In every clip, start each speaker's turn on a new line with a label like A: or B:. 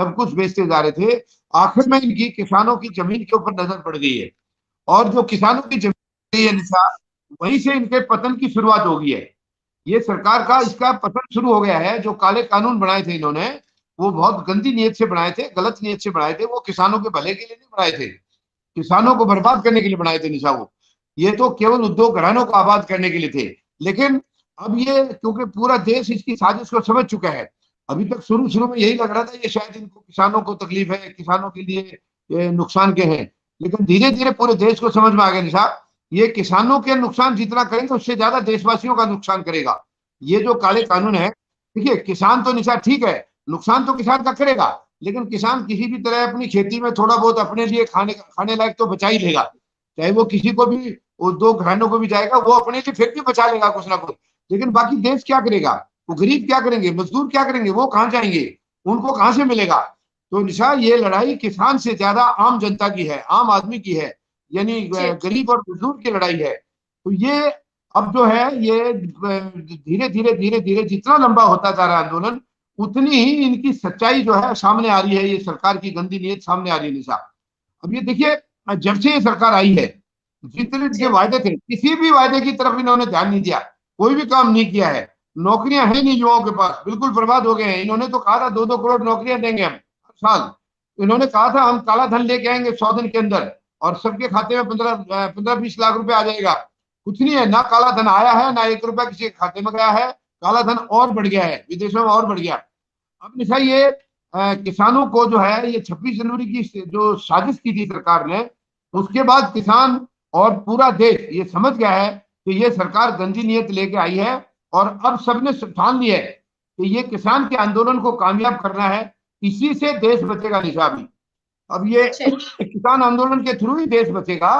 A: सब कुछ बेचते जा रहे थे। आखिर में इनकी किसानों की जमीन के ऊपर नजर पड़ गई है, और जो किसानों की जमीन है निशा, वहीं से इनके पतन की शुरुआत हो गई है। ये सरकार का इसका पतन शुरू हो गया है। जो काले कानून बनाए थे इन्होंने, वो बहुत गंदी नीयत से बनाए थे, गलत नीयत से बनाए थे। वो किसानों के भले के लिए नहीं बनाए थे, किसानों को बर्बाद करने के लिए बनाए थे निशा। वो ये तो केवल उद्योग घरानों को आबाद करने के लिए थे। लेकिन अब ये, क्योंकि पूरा देश इसकी साजिश को समझ चुका है, अभी तक शुरू शुरू में यही लग रहा था ये शायद इनको किसानों को तकलीफ है, किसानों के लिए ये नुकसान के हैं। लेकिन धीरे धीरे पूरे देश को समझ में आ गया निशा, ये किसानों के नुकसान जितना करेंगे उससे ज्यादा देशवासियों का नुकसान करेगा ये जो काले कानून है। देखिए, किसान तो निशा ठीक है, नुकसान तो किसान का करेगा, लेकिन किसान किसी भी तरह अपनी खेती में थोड़ा बहुत अपने लिए खाने लायक तो बचा ही लेगा। चाहे वो किसी को भी, उद्योग घरानों को भी जाएगा, वो अपने लिए फिर भी बचा लेगा कुछ ना कुछ। लेकिन बाकी देश क्या करेगा? वो गरीब क्या करेंगे, मजदूर क्या करेंगे, वो कहाँ जाएंगे, उनको कहाँ से मिलेगा? तो निशा, ये लड़ाई किसान से ज्यादा आम जनता की है, आम आदमी की है, यानी गरीब और मजदूर की लड़ाई है। तो ये अब जो है, ये धीरे धीरे धीरे धीरे जितना लंबा होता जा रहा है आंदोलन, उतनी ही इनकी सच्चाई जो है सामने आ रही है, ये सरकार की गंदी नीयत सामने आ रही है निशा। अब ये देखिए, जब से ये सरकार आई है, जितने इनके वायदे थे, किसी भी वायदे की तरफ इन्होंने ध्यान नहीं दिया, कोई भी काम नहीं किया है। नौकरियां हैं नहीं युवाओं के पास, बिल्कुल बर्बाद हो गए हैं। इन्होंने तो कहा था 2-2 करोड़ नौकरियां देंगे हम हर साल। इन्होंने कहा था हम काला धन लेके आएंगे 100 दिन के अंदर, और सबके खाते में 15-20 लाख रुपए आ जाएगा। कुछ नहीं है, ना काला धन आया है, ना 1 रुपया किसी के खाते में गया है। काला धन और बढ़ गया है, विदेशों में और बढ़ गया। अब निशा, ये किसानों को जो है, ये 26 जनवरी की जो साजिश की थी सरकार ने, उसके बाद किसान और पूरा देश ये समझ गया है कि ये सरकार गंदी नीयत लेके आई है। और अब सबने ठान लिया है कि ये किसान के आंदोलन को कामयाब करना है, इसी से देश बचेगा निशा। भी अब ये किसान आंदोलन के थ्रू ही देश बचेगा,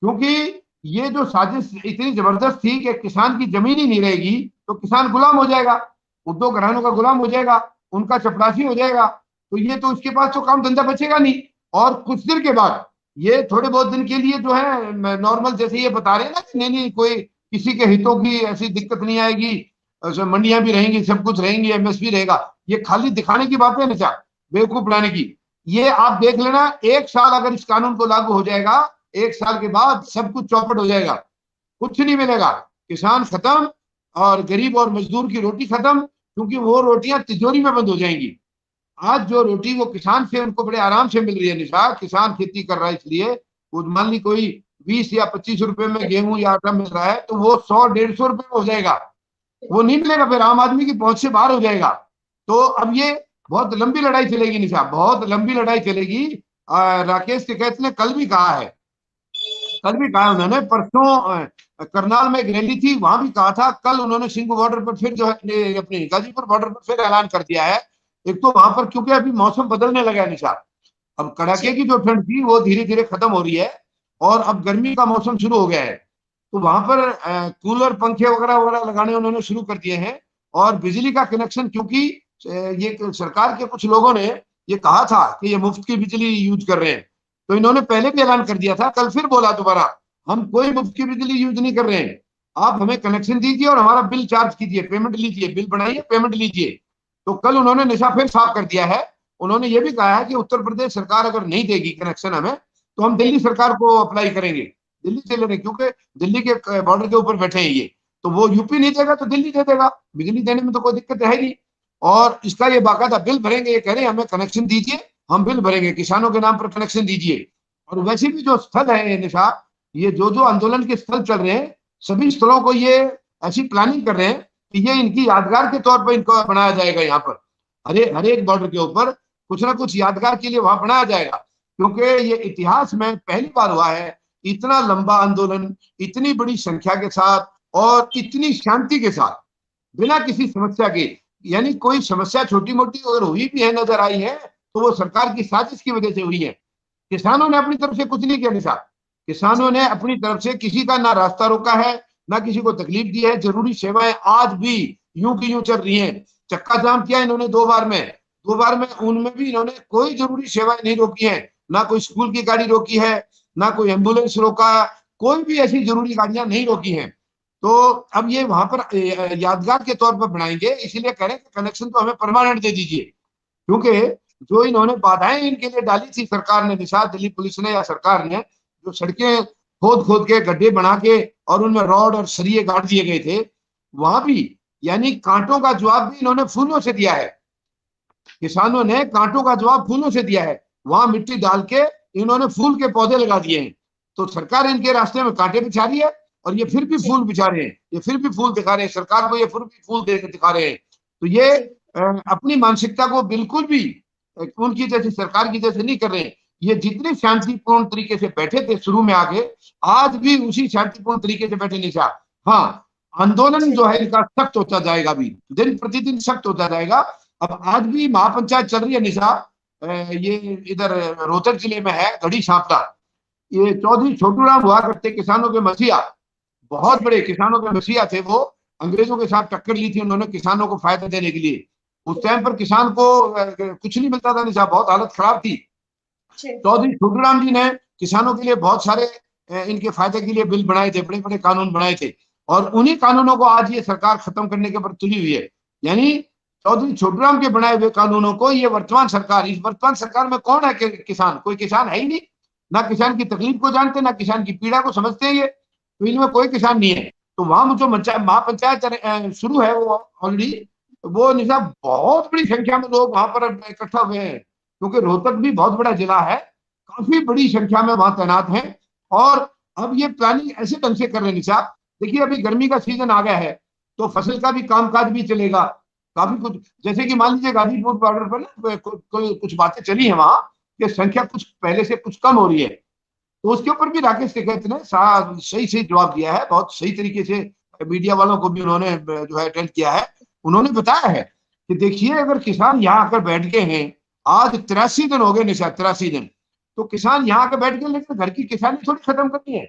A: क्योंकि ये जो साजिश इतनी जबरदस्त थी कि किसान की जमीन ही नहीं रहेगी, तो किसान गुलाम हो जाएगा, उद्योग घरानों का गुलाम हो जाएगा, उनका चपरासी हो जाएगा। तो ये तो उसके पास तो काम धंधा बचेगा नहीं। और कुछ देर के बाद ये थोड़े बहुत दिन के लिए जो है नॉर्मल, जैसे ये बता रहे हैं ना, नहीं नहीं कोई किसी के हितों की ऐसी दिक्कत नहीं आएगी, मंडियां भी रहेंगी, सब कुछ रहेंगी, एमएसपी रहेगा, ये खाली दिखाने की बात है ना, बेवकूफ बनाने की। ये आप देख लेना, 1 साल अगर इस कानून को लागू हो जाएगा, 1 साल के बाद सब कुछ चौपट हो जाएगा, कुछ नहीं मिलेगा, किसान खत्म और गरीब और मजदूर की रोटी खत्म, क्योंकि वो रोटियां तिजोरी में बंद हो जाएंगी। आज जो रोटी वो किसान से उनको बड़े आराम से मिल रही है निशा, किसान खेती कर रहा है इसलिए, वो मान ली कोई 20 या 25 रुपए में गेहूं या आटा मिल रहा है, तो वो 100-150 रुपए में हो जाएगा, वो नहीं मिलेगा, फिर आम आदमी की पहुंच से बाहर हो जाएगा। तो अब ये बहुत लंबी लड़ाई चलेगी निशा, बहुत लंबी लड़ाई चलेगी। राकेश टिकैत ने कल भी कहा है, कल भी कहा उन्होंने, परसों करनाल में एक रैली थी, वहां भी कहा था। कल उन्होंने सिंघू बॉर्डर पर फिर जो है, अपने गाजीपुर बॉर्डर पर फिर ऐलान कर दिया है। एक तो वहां पर क्योंकि अभी मौसम बदलने लगा है निशा, अब कड़ाके की जो ठंड थी वो धीरे धीरे खत्म हो रही है, और अब गर्मी का मौसम शुरू हो गया है। तो वहां पर कूलर पंखे वगैरह वगैरह लगाने उन्होंने शुरू कर दिए हैं। और बिजली का कनेक्शन, क्योंकि ये सरकार के कुछ लोगों ने ये कहा था कि ये मुफ्त की बिजली यूज कर रहे हैं, तो इन्होंने पहले भी ऐलान कर दिया था, कल फिर बोला दोबारा, हम कोई मुफ्त की बिजली यूज नहीं कर रहे हैं, आप हमें कनेक्शन दीजिए और हमारा बिल चार्ज कीजिए, पेमेंट लीजिए, बिल बनाइए, पेमेंट लीजिए। तो कल उन्होंने नशा फिर साफ कर दिया है। उन्होंने ये भी कहा है कि उत्तर प्रदेश सरकार अगर नहीं देगी कनेक्शन हमें, तो हम दिल्ली सरकार को अप्लाई करेंगे, दिल्ली से लेने, क्योंकि दिल्ली के बॉर्डर के ऊपर बैठे हैं ये, तो वो यूपी नहीं देगा तो दिल्ली दे देगा, बिजली देने में तो कोई दिक्कत है नहीं। और इसका ये बाकायदा बिल भरेंगे, ये कह रहे हैं हमें कनेक्शन दीजिए, हम बिल भरेंगे, किसानों के नाम पर कनेक्शन दीजिए। और वैसे भी जो स्थल है निशा, ये जो जो आंदोलन के स्थल चल रहे हैं, सभी स्थलों को ये ऐसी प्लानिंग कर रहे हैं कि ये इनकी यादगार के तौर पर इनको बनाया जाएगा। यहाँ पर हर एक बॉर्डर के ऊपर कुछ ना कुछ यादगार के लिए वहां बनाया जाएगा, क्योंकि ये इतिहास में पहली बार हुआ है इतना लंबा आंदोलन, इतनी बड़ी संख्या के साथ और इतनी शांति के साथ, बिना किसी समस्या के। यानी कोई समस्या छोटी मोटी अगर हुई भी है, नजर आई है, तो वो सरकार की साजिश की वजह से हुई है। किसानों ने अपनी तरफ से कुछ नहीं किया निशा, किसानों ने अपनी तरफ से किसी का ना रास्ता रोका है, ना किसी को तकलीफ दी है। जरूरी सेवाएं आज भी यूं की यूं चल रही हैं। चक्का जाम किया इन्होंने 2 बार में, उनमें भी इन्होंने कोई जरूरी सेवाएं नहीं रोकी है, ना कोई स्कूल की गाड़ी रोकी है, ना कोई एम्बुलेंस रोका, कोई भी ऐसी जरूरी गाड़ियां नहीं रोकी हैं। तो अब ये वहां पर यादगार के तौर पर बनाएंगे, इसीलिए कह रहे हैं कि कनेक्शन तो हमें परमानेंट दे दीजिए, क्योंकि जो इन्होंने बाधाएं इनके लिए डाली थी सरकार ने, निशा दिल्ली पुलिस ने या सरकार ने, जो सड़कें खोद खोद के गड्ढे बना के और उनमें रॉड और सरिये गाड़ दिए गए थे, वहां भी यानी कांटों का जवाब भी इन्होंने फूलों से दिया है। किसानों ने कांटों का जवाब फूलों से दिया है, वहां मिट्टी डाल के इन्होंने फूल के पौधे लगा दिए हैं। तो सरकार इनके रास्ते में कांटे बिछा रही है और ये फिर भी फूल बिछा रहे हैं, ये फिर भी फूल दिखा रहे हैं, सरकार को ये फिर भी फूल दे दिखा रहे हैं। तो ये अपनी मानसिकता को बिल्कुल भी उनकी जैसी सरकार की जैसे नहीं कर रहे हैं। ये जितने शांतिपूर्ण तरीके से बैठे थे शुरू में आगे, आज भी उसी शांतिपूर्ण तरीके से बैठे निशा। हाँ, आंदोलन जो है इनका सख्त होता जाएगा, भी दिन प्रतिदिन सख्त होता जाएगा। अब आज भी महापंचायत चल रही है निशा, ये इधर रोहतक जिले में है, गढ़ी सांपला। ये चौधरी छोटूराम हुआ करते किसानों के मसीहा, बहुत बड़े किसानों के मसीहा थे वो। अंग्रेजों के साथ टक्कर ली थी उन्होंने किसानों को फायदा देने के लिए। उस टाइम पर किसान को कुछ नहीं मिलता था निशा, बहुत हालत खराब थी। चौधरी छोटूराम जी ने किसानों के लिए बहुत सारे इनके फायदे के लिए बिल बनाए थे, बड़े बड़े कानून बनाए थे, और उन्हीं कानूनों को आज ये सरकार खत्म करने के ऊपर तुली हुई है। यानी चौधरी छोटूराम के बनाए हुए कानूनों को ये वर्तमान सरकार, इस वर्तमान सरकार में कौन है किसान? कोई किसान है ही नहीं, ना किसान की तकलीफ को जानते, ना किसान की पीड़ा को समझते हैं ये, तो इनमें कोई किसान नहीं है। तो वहां जो महापंचायत शुरू है वो ऑलरेडी, वो निशा बहुत बड़ी संख्या में लोग वहां पर इकट्ठा हुए हैं, क्योंकि रोहतक भी बहुत बड़ा जिला है, काफी बड़ी संख्या में वहां तैनात हैं। और अब ये प्लानिंग ऐसे ढंग से कर रहे हैं निशा, देखिए अभी गर्मी का सीजन आ गया है, तो फसल का भी कामकाज भी चलेगा काफी कुछ। जैसे कि मान लीजिए गाजीपुर बॉर्डर पर ना कुछ बातें चली है वहां कि संख्या कुछ पहले से कुछ कम हो रही है, तो उसके ऊपर भी राकेश टिकैत ने सही सही जवाब दिया है, बहुत सही तरीके से। मीडिया वालों को भी उन्होंने जो है अटेंड किया है। उन्होंने बताया है कि देखिए अगर किसान यहाँ आकर बैठ गए हैं, आज 83 दिन हो गए निशा, 83 दिन, तो किसान यहाँ आकर बैठ गए, लेकिन घर की किसानी थोड़ी खत्म करनी है,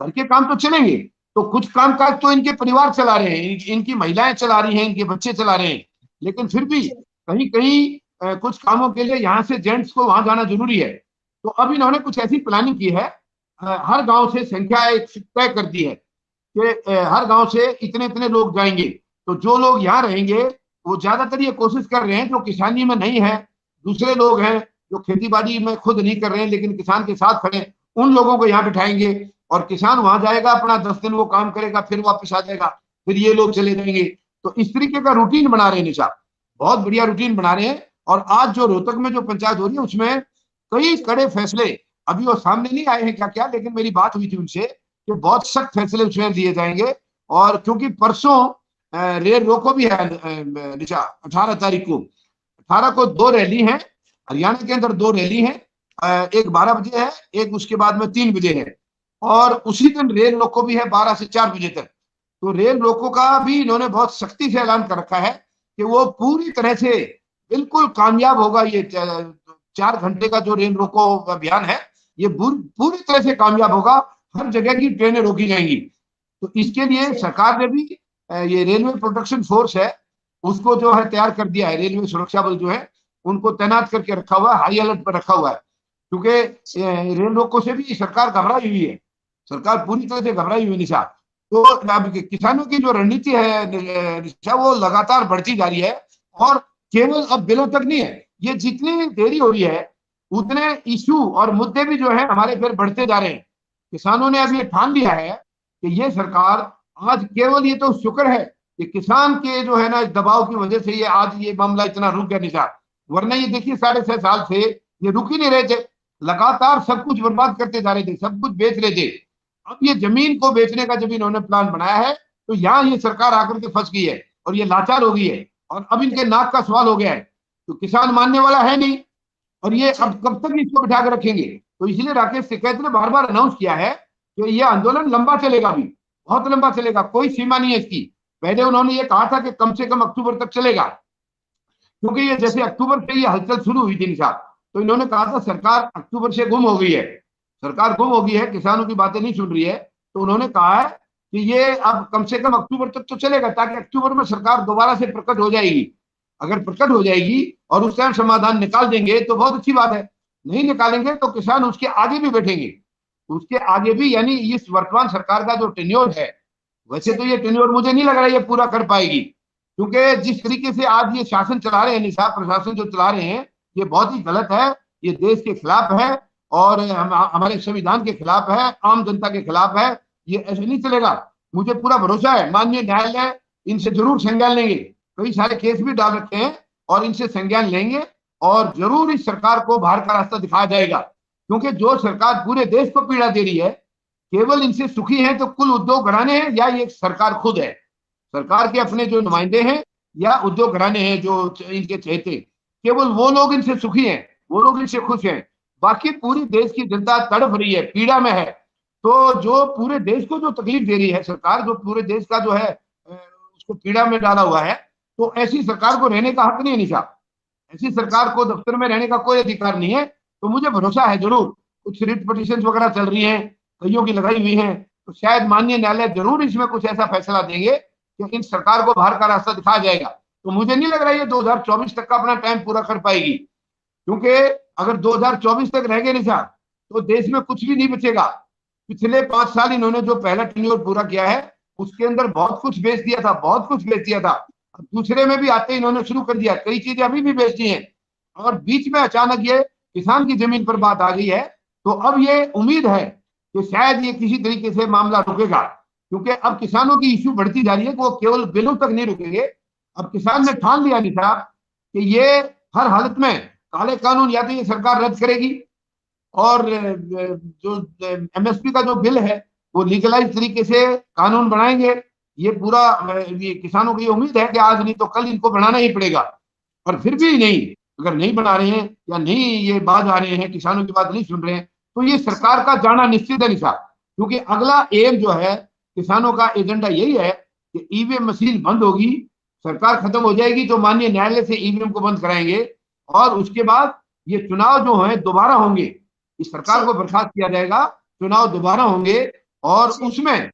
A: घर के काम तो चलेंगे। तो कुछ काम काज तो इनके परिवार चला रहे हैं, इनकी महिलाएं चला रही हैं, इनके बच्चे चला रहे हैं, लेकिन फिर भी कहीं कहीं कुछ कामों के लिए यहाँ से जेंट्स को वहां जाना जरूरी है। तो अब इन्होंने कुछ ऐसी प्लानिंग की है, हर गांव से संख्या एक तय कर दी है कि हर गांव से इतने इतने लोग जाएंगे। तो जो लोग यहाँ रहेंगे वो ज्यादातर ये कोशिश कर रहे हैं जो किसानी में नहीं है, दूसरे लोग हैं जो खेती बाड़ी में खुद नहीं कर रहे हैं लेकिन किसान के साथ खड़े, उन लोगों को यहाँ बिठाएंगे और किसान वहां जाएगा, अपना 10 दिन वो काम करेगा, फिर वापस आ जाएगा, फिर ये लोग चले जाएंगे। तो इस तरीके का रूटीन बना रहे हैं निशा, बहुत बढ़िया रूटीन बना रहे हैं। और आज जो रोहतक में जो पंचायत हो रही है उसमें कई कड़े फैसले, अभी वो सामने नहीं आए हैं क्या क्या, लेकिन मेरी बात हुई थी उनसे कि बहुत सख्त फैसले उसमें दिए जाएंगे। और क्योंकि परसों रेल रोको भी है निशा, 18 तारीख को, 18 को 2 रैली हैं हरियाणा के अंदर, 2 रैली हैं, एक 12 बजे है, एक उसके बाद में 3 बजे है, और उसी दिन रेल रोको भी है 12 से 4 बजे तक। तो रेल रोको का भी इन्होंने बहुत सख्ती से ऐलान कर रखा है कि वो पूरी तरह से बिल्कुल कामयाब होगा। ये 4 घंटे का जो रेल रोको अभियान है ये पूरी तरह से कामयाब होगा, हर जगह की ट्रेनें रोकी जाएंगी। तो इसके लिए सरकार ने भी ये रेलवे प्रोटेक्शन फोर्स है उसको जो है तैयार कर दिया है, रेलवे सुरक्षा बल जो है उनको तैनात करके रखा हुआ है, हाई अलर्ट पर रखा हुआ है, क्योंकि रेल रोको से भी सरकार घबराई हुई है, सरकार पूरी तरह से घबराई हुई निशा। तो अब किसानों की जो रणनीति है निशा वो लगातार बढ़ती जा रही है, और केवल अब बिलों तक नहीं है, ये जितनी देरी हो रही है उतने इशू और मुद्दे भी जो है हमारे फिर बढ़ते जा रहे हैं। किसानों ने अब ये ठान लिया है कि ये सरकार आज केवल, ये तो शुक्र है कि किसान के जो है ना दबाव की वजह से ये आज ये मामला इतना रुक गया निशा, वरना ये देखिए 6.5 साल से ये रुक ही नहीं रहे थे, लगातार सब कुछ बर्बाद करते जा रहे थे, सब कुछ बेच रहे थे। अब ये जमीन को बेचने का जब इन्होंने प्लान बनाया है तो यहाँ ये सरकार आकर के फंस गई है और ये लाचार हो गई है, और अब इनके नाक का सवाल हो गया है, तो किसान मानने वाला है नहीं, और ये अब कब तक इसको बिठा कर रखेंगे। तो इसलिए राकेश टिकैत ने बार बार अनाउंस किया है कि ये आंदोलन लंबा चलेगा, भी बहुत लंबा चलेगा, कोई सीमा नहीं है इसकी। पहले उन्होंने ये कहा था कि कम से कम अक्टूबर तक चलेगा, क्योंकि ये जैसे अक्टूबर से ये हलचल शुरू हुई थी निशा, तो इन्होंने कहा था सरकार अक्टूबर से गुम हो गई है, सरकार गुम हो गई है, किसानों की बातें नहीं सुन रही है। तो उन्होंने कहा है कि ये अब कम से कम अक्टूबर तक तो चलेगा, ताकि अक्टूबर में सरकार दोबारा से प्रकट हो जाएगी। अगर प्रकट हो जाएगी और उस टाइम समाधान निकाल देंगे तो बहुत अच्छी बात है, नहीं निकालेंगे तो किसान उसके आगे भी बैठेंगे, उसके आगे भी। यानी इस वर्तमान सरकार का जो टेन्योर है, वैसे तो ये टेन्योर मुझे नहीं लग रहा है ये पूरा कर पाएगी, क्योंकि जिस तरीके से आज ये शासन चला रहे हैं निशा, प्रशासन जो चला रहे हैं, ये बहुत ही गलत है, ये देश के खिलाफ है और हमारे संविधान के खिलाफ है, आम जनता के खिलाफ है। ये ऐसे नहीं चलेगा। मुझे पूरा भरोसा है माननीय न्यायालय इनसे जरूर संज्ञान लेंगे, कई सारे केस भी डाल रखे हैं और इनसे संज्ञान लेंगे और जरूर इस सरकार को बाहर का रास्ता दिखाया जाएगा। क्योंकि जो सरकार पूरे देश को पीड़ा दे रही है, केवल इनसे सुखी हैं तो कुल उद्योग घराने हैं या ये सरकार खुद है, सरकार के अपने जो नुमाइंदे हैं या उद्योग घराने हैं जो इनके चहेते, केवल वो लोग इनसे सुखी हैं, वो लोग इनसे खुश हैं। बाकी पूरी देश की जनता तड़प रही है, पीड़ा में है। तो जो पूरे देश को जो तकलीफ दे रही है सरकार, जो पूरे देश का जो है उसको पीड़ा में डाला हुआ है, तो ऐसी सरकार को रहने का हक नहीं है निशा। ऐसी सरकार को दफ्तर में रहने का कोई अधिकार नहीं है। तो मुझे भरोसा है जरूर कुछ रिट पिटीशन वगैरह चल रही हैं, कईयों की लगाई हुई हैं, तो शायद माननीय न्यायालय जरूर इसमें कुछ ऐसा फैसला देंगे कि इन सरकार को बाहर का रास्ता दिखाया जाएगा। तो मुझे नहीं लग रहा है ये 2024 तक का अपना टाइम पूरा कर पाएगी, क्योंकि अगर 2024 तक रह गए निशा तो देश में कुछ भी नहीं बचेगा। पिछले 5 साल इन्होंने जो पहला टेन्योर पूरा किया है उसके अंदर बहुत कुछ बेच दिया था, बहुत कुछ बेच दिया था। दूसरे में भी आते इन्होंने शुरू कर दिया, कई चीजें अभी भी बेचती हैं और बीच में अचानक ये किसान की जमीन पर बात आ गई है। तो अब ये उम्मीद है कि शायद ये किसी तरीके से मामला रुकेगा, क्योंकि अब किसानों की इश्यू बढ़ती जा रही है, वो केवल बिलों तक नहीं रुकेंगे। अब किसान ने ठान लिया निशा कि ये हर हालत में काले कानून या तो ये सरकार रद्द करेगी और जो एमएसपी का जो बिल है वो लीगलाइज तरीके से कानून बनाएंगे। ये पूरा ये किसानों की उम्मीद है कि आज नहीं तो कल इनको बनाना ही पड़ेगा। और फिर भी नहीं, अगर नहीं बना रहे हैं या नहीं ये बात आ रहे हैं, किसानों की बात नहीं सुन रहे हैं, तो ये सरकार का जाना निश्चित है निशा। क्योंकि अगला एम जो है किसानों का एजेंडा यही है कि ईवीएम मशीन बंद होगी, सरकार खत्म हो जाएगी, तो माननीय न्यायालय से ईवीएम को बंद कराएंगे और उसके बाद ये चुनाव जो है दोबारा होंगे, इस सरकार को बर्खास्त किया जाएगा, चुनाव दोबारा होंगे और उसमें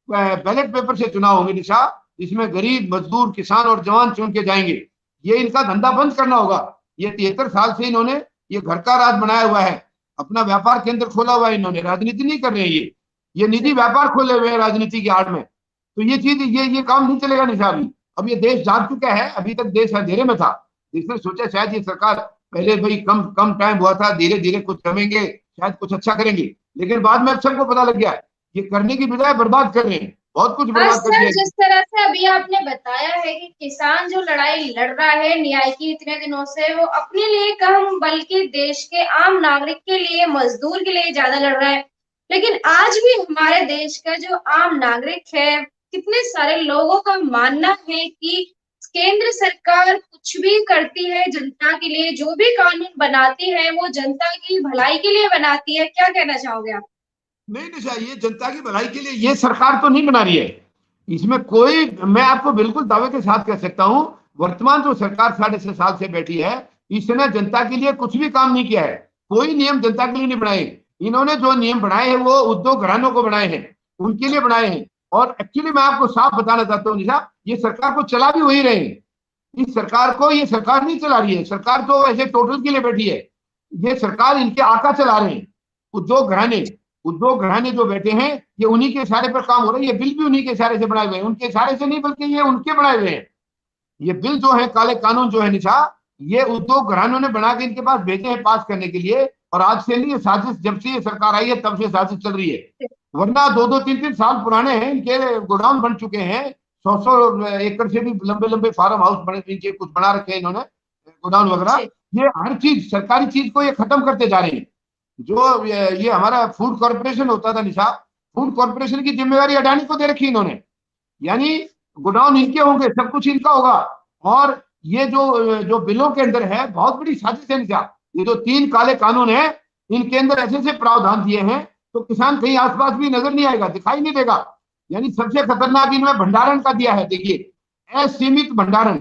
A: बैलेट पेपर से चुनाव होंगे निशा, इसमें गरीब मजदूर किसान और जवान चुन के जाएंगे। ये इनका धंधा बंद करना होगा। ये 73 साल से इन्होंने ये घर का राज बनाया हुआ है, अपना व्यापार केंद्र खोला हुआ है इन्होंने, राजनीति नहीं कर रहे हैं ये निजी व्यापार खोले हुए हैं राजनीति की आड़ में। तो ये चीज ये काम नहीं चलेगा निशा। अभी अब ये देश जाग चुका है, अभी तक देश अंधेरे में था, इसने सोचा शायद ये सरकार पहले भाई कम कम टाइम हुआ था, धीरे धीरे कुछ करेंगे, शायद कुछ अच्छा करेंगे, लेकिन बाद में अब सबको पता लग गया ये करने की बजाय बर्बाद कर रहे हैं, बहुत कुछ बर्बाद कर दिया।
B: जिस तरह से अभी आपने बताया है कि किसान जो लड़ाई लड़ रहा है न्याय की इतने दिनों से, वो अपने लिए कम बल्कि देश के आम नागरिक के लिए, मजदूर के लिए ज्यादा लड़ रहा है। लेकिन आज भी हमारे देश का जो आम नागरिक है, कितने सारे लोगों का मानना है कि केंद्र सरकार कुछ भी करती है जनता के लिए, जो भी कानून बनाती है वो जनता की भलाई के लिए बनाती है। क्या कहना चाहोगे आप?
A: नहीं निशा, ये जनता की भलाई के लिए ये सरकार तो नहीं बना रही है, इसमें कोई, मैं आपको बिल्कुल दावे के साथ कह सकता हूं, वर्तमान जो सरकार 6.5 साल से बैठी है इसने जनता के लिए कुछ भी काम नहीं किया है, कोई नियम जनता के लिए नहीं बनाए। इन्होंने जो नियम बनाए हैं वो उद्योग घरानों को बनाए हैं, उनके लिए बनाए हैं। और एक्चुअली मैं आपको साफ बताना चाहता हूँ निशा, ये सरकार को चला भी वही रहे हैं। इस सरकार को ये सरकार नहीं चला रही है, सरकार तो ऐसे टोटल के लिए बैठी है, ये सरकार इनके आका चला रहे हैं। उद्योग घराने जो बैठे हैं ये उन्हीं के इशारे पर काम हो रहा है, ये बिल भी उन्हीं के इशारे से बनाए हुए हैं, उनके इशारे से नहीं बल्कि ये उनके बनाए हुए हैं। ये बिल जो है काले कानून जो है निशा, ये उद्योग घरानों ने बना के इनके पास भेजे हैं पास करने के लिए। और आज से नहीं, साजिश जब से ये सरकार आई है तब से साजिश चल रही है, वरना 2-2, 3-3 साल पुराने हैं इनके गोडाउन बन चुके हैं, 100-100 एकड़ से भी लंबे लंबे फार्म हाउस बने, इनके कुछ बना रखे हैं इन्होंने गोडाउन वगैरह। ये हर चीज सरकारी चीज को ये खत्म करते जा रहे हैं। जो ये हमारा फूड कॉर्पोरेशन होता था निशा, फूड कॉर्पोरेशन की जिम्मेवारी अडानी को दे रखी इन्होंने, यानी गोडाउन इनके होंगे, सब कुछ इनका होगा। और ये जो बिलों के अंदर है बहुत बड़ी साजिश है निशा, ये जो 3 काले कानून है इनके अंदर ऐसे ऐसे प्रावधान दिए हैं तो किसान कहीं आसपास भी नजर नहीं आएगा, दिखाई नहीं देगा। यानी सबसे खतरनाक इनमें भंडारण का दिया है, देखिए असीमित भंडारण।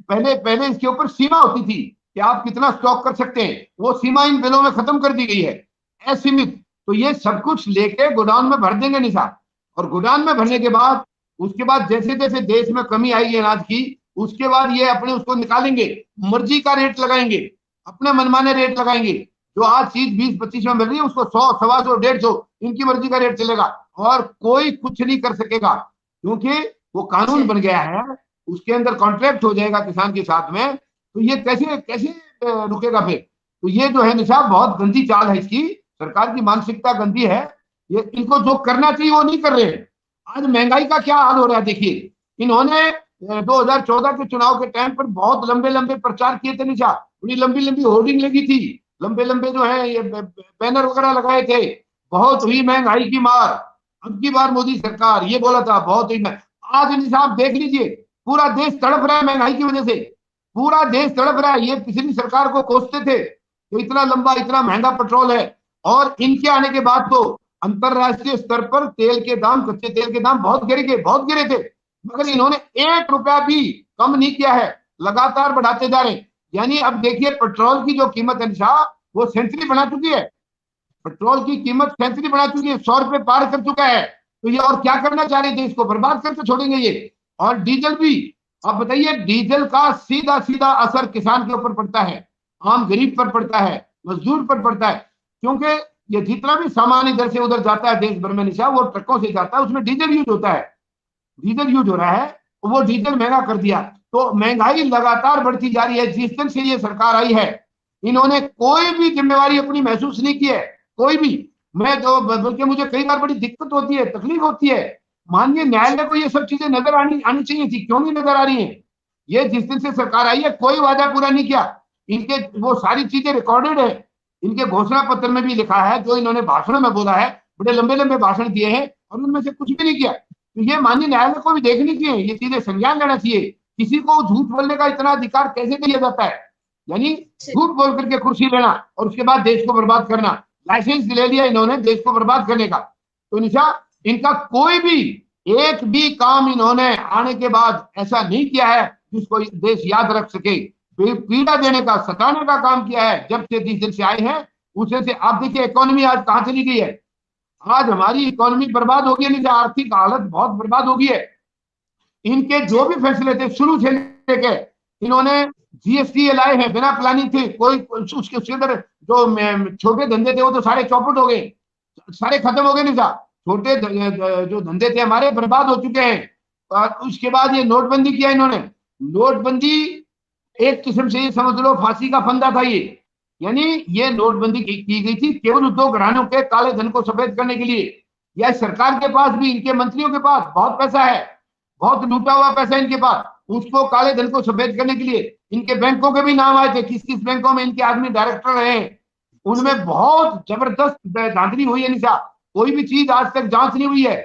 A: पहले इसके ऊपर सीमा होती थी कि आप कितना स्टॉक कर सकते हैं, वो सीमा इन बिलों में खत्म कर दी गई है, असीमित। तो ये सब कुछ लेके गोडाउन में भर देंगे निशा, और गोडाउन में भरने के बाद उसके बाद जैसे जैसे देश में कमी आएगी अनाज की, उसके बाद ये अपने उसको निकालेंगे, मर्जी का रेट लगाएंगे, अपने मनमाने रेट लगाएंगे। जो आज चीज 20-25 में मिल रही है उसको 100, 125, 150 इनकी मर्जी का रेट चलेगा और कोई कुछ नहीं कर सकेगा, क्योंकि वो कानून बन गया है, उसके अंदर कॉन्ट्रैक्ट हो जाएगा किसान के साथ में। तो ये कैसे कैसे रुकेगा फिर। तो ये जो है निशा बहुत गंदी चाल है इसकी, सरकार की मानसिकता गंदी है। ये इनको जो करना चाहिए वो नहीं कर रहे हैं। आज महंगाई का क्या हाल हो रहा है देखिए, इन्होंने 2014 के चुनाव के टाइम पर बहुत लंबे लंबे प्रचार किए थे निशा, बड़ी लंबी लंबी होर्डिंग लगी थी, लंबे लंबे जो है ये बैनर वगैरह लगाए थे, बहुत हुई महंगाई की मार, अब की बार मोदी सरकार, ये बोला था बहुत ही। आज निशा आप देख लीजिए, पूरा देश तड़प रहा है महंगाई की वजह से, पूरा देश तड़प रहा है। ये पिछली सरकार को कोसते थे कि इतना लंबा इतना महंगा पेट्रोल है, और इनके आने के बाद तो अंतरराष्ट्रीय स्तर पर तेल के दाम, कच्चे तेल के दाम बहुत गिरे थे, मगर इन्होंने 1 रुपया भी कम नहीं किया है, लगातार बढ़ाते जा रहे हैं। यानी अब देखिए पेट्रोल की जो कीमत है निशा, वो सेंचुरी बना चुकी है, पेट्रोल की कीमत सेंचुरी बना चुकी है, 100 रुपए पार कर चुका है। तो ये और क्या करना चाह रहे हैं, देश को बर्बाद करके छोड़ेंगे ये। और डीजल भी, आप बताइए, डीजल का सीधा सीधा असर किसान के ऊपर पड़ता है, आम गरीब पर पड़ता है, मजदूर पर पड़ता है, क्योंकि ये जितना भी सामान इधर से उधर जाता है देश भर में निशा, वो ट्रकों से जाता है, उसमें डीजल यूज होता है, डीजल यूज हो रहा है, वो डीजल महंगा कर दिया। तो महंगाई लगातार बढ़ती जा रही है। जिस दिन से ये सरकार आई है, इन्होंने कोई भी जिम्मेवारी अपनी महसूस नहीं की है, कोई भी। मैं तो बल्कि मुझे कई बार बड़ी दिक्कत होती है, तकलीफ होती है। माननीय न्यायालय को ये सब चीजें नजर आनी चाहिए थी, क्यों नहीं नजर आ रही है? ये जिस दिन से सरकार आई है कोई वादा पूरा नहीं किया। इनके वो सारी चीजें रिकॉर्डेड है, इनके घोषणा पत्र में भी लिखा है, जो इन्होंने भाषणों में बोला है, बड़े लंबे लंबे भाषण दिए हैं, और उनमें से कुछ भी नहीं किया। तो ये माननीय न्यायालय को भी देखनी चाहिए, ये चीजें संज्ञान लेना चाहिए। किसी को झूठ बोलने का इतना अधिकार कैसे दिया जाता है? यानी झूठ बोल करके कुर्सी लेना और उसके बाद देश को बर्बाद करना, लाइसेंस ले लिया इन्होंने देश को बर्बाद करने का। तो निशा, इनका कोई भी एक भी काम इन्होंने आने के बाद ऐसा नहीं किया है जिसको देश याद रख सके। पीड़ा देने का, सताने का काम किया है जब से, जिस दिन से आए हैं उस दिन से। आप देखिए इकोनॉमी आज कहां चली गई है, आज हमारी इकोनॉमी बर्बाद हो गई है, आर्थिक हालत बहुत बर्बाद हो गई है। इनके जो भी फैसले थे शुरू से लेके, इन्होंने जीएसटी लाए हैं बिना प्लानिंग थे, कोई उसके अंदर जो छोटे धंधे थे वो तो सारे चौपट हो गए, सारे खत्म हो गए निशा। छोटे जो धंधे थे हमारे बर्बाद हो चुके हैं। और उसके बाद ये नोटबंदी किया इन्होंने। नोटबंदी एक किस्म से ये समझ लो फांसी का फंदा था ये। यानी ये नोटबंदी की गई थी केवल दो घरानों के काले धन को सफेद करने के लिए। यह सरकार के पास भी, इनके मंत्रियों के पास बहुत पैसा है, बहुत लूटा हुआ पैसा इनके पास, उसको काले धन को सफेद करने के लिए इनके बैंकों के भी नाम आए थे, किस किस बैंकों में इनके आदमी डायरेक्टर रहे, उनमें बहुत जबरदस्त धांधली हुई है निशा। कोई भी चीज आज तक जांच नहीं हुई है,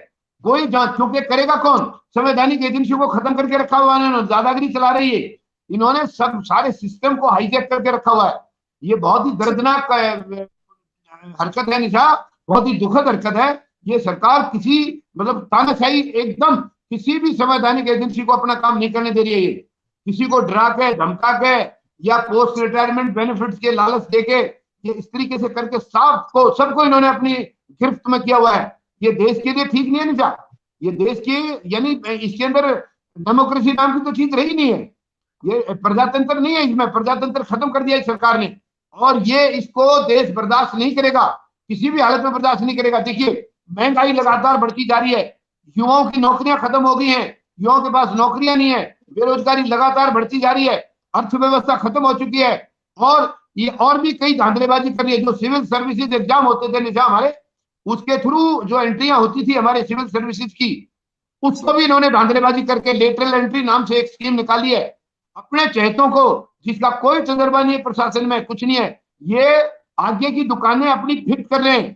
A: कोई जांच, क्योंकि करेगा कौन? संवैधानिक एजेंसियों को खत्म करके रखा हुआ है, दादागिरी चला रही है इन्होंने, सब सारे सिस्टम को हाईजैक करके रखा हुआ है। ये बहुत ही दर्दनाक हरकत है निशा, बहुत ही दुखद हरकत है। ये सरकार किसी मतलब तानाशाही एकदम किसी भी संवैधानिक एजेंसी को अपना काम नहीं करने दे रही है। ये किसी को डरा के, धमका के या पोस्ट रिटायरमेंट बेनिफिट्स के लालच देके ये इस तरीके से करके सबको इन्होंने अपनी गिरफ्त में किया हुआ है। ये देश के लिए ठीक नहीं है निशा, ये देश के, यानी इसके अंदर डेमोक्रेसी नाम की तो चीज रही नहीं है, ये प्रजातंत्र नहीं है, इसमें प्रजातंत्र खत्म कर दिया इस सरकार ने। और ये इसको देश बर्दाश्त नहीं करेगा, किसी भी हालत में बर्दाश्त नहीं करेगा। देखिए महंगाई लगातार बढ़ती जा रही है, युवाओं की नौकरियां खत्म हो गई हैं, युवाओं के पास नौकरियां नहीं है, बेरोजगारी लगातार बढ़ती जा रही है, अर्थव्यवस्था खत्म हो चुकी है। और ये और भी कई धांधलेबाजी कर रही है। जो सिविल सर्विसेज एग्जाम होते थे निशा हमारे, उसके थ्रू जो एंट्रियां होती थी हमारे सिविल सर्विसेज की, उसको भी इन्होंने धांधलेबाजी करके लेटरल एंट्री नाम से एक स्कीम निकाली है अपने चहेतों को, जिसका कोई तजर्बा नहीं है प्रशासन में, कुछ नहीं है। ये आगे की दुकानें अपनी फिट कर रहे हैं,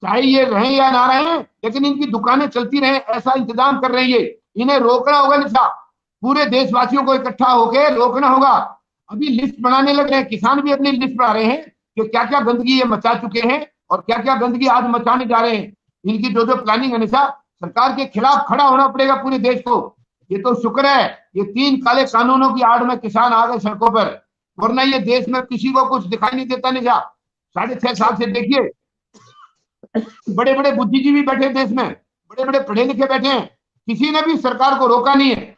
A: चाहे ये रहें या ना रहें, लेकिन इनकी दुकानें चलती रहें ऐसा इंतजाम कर रही है। इन्हें रोकना होगा निशा, पूरे देशवासियों को इकट्ठा होकर रोकना होगा। अभी लिस्ट बनाने लग रहे हैं, किसान भी अपनी लिस्ट बना रहे हैं कि क्या क्या गंदगी ये मचा चुके हैं और क्या क्या गंदगी आज मचाने जा रहे हैं। इनकी जो प्लानिंग है निशा, सरकार के खिलाफ खड़ा होना पड़ेगा पूरे देश को। ये तो शुक्र है ये 3 काले कानूनों की आड़ में किसान आ गए सड़कों पर, वरना ये देश में किसी को कुछ दिखाई नहीं देता निशा। 6.5 साल से देखिए बड़े बड़े बुद्धिजीवी बैठे देश में, बड़े बड़े पढ़े लिखे बैठे हैं, किसी ने भी सरकार को रोका नहीं है।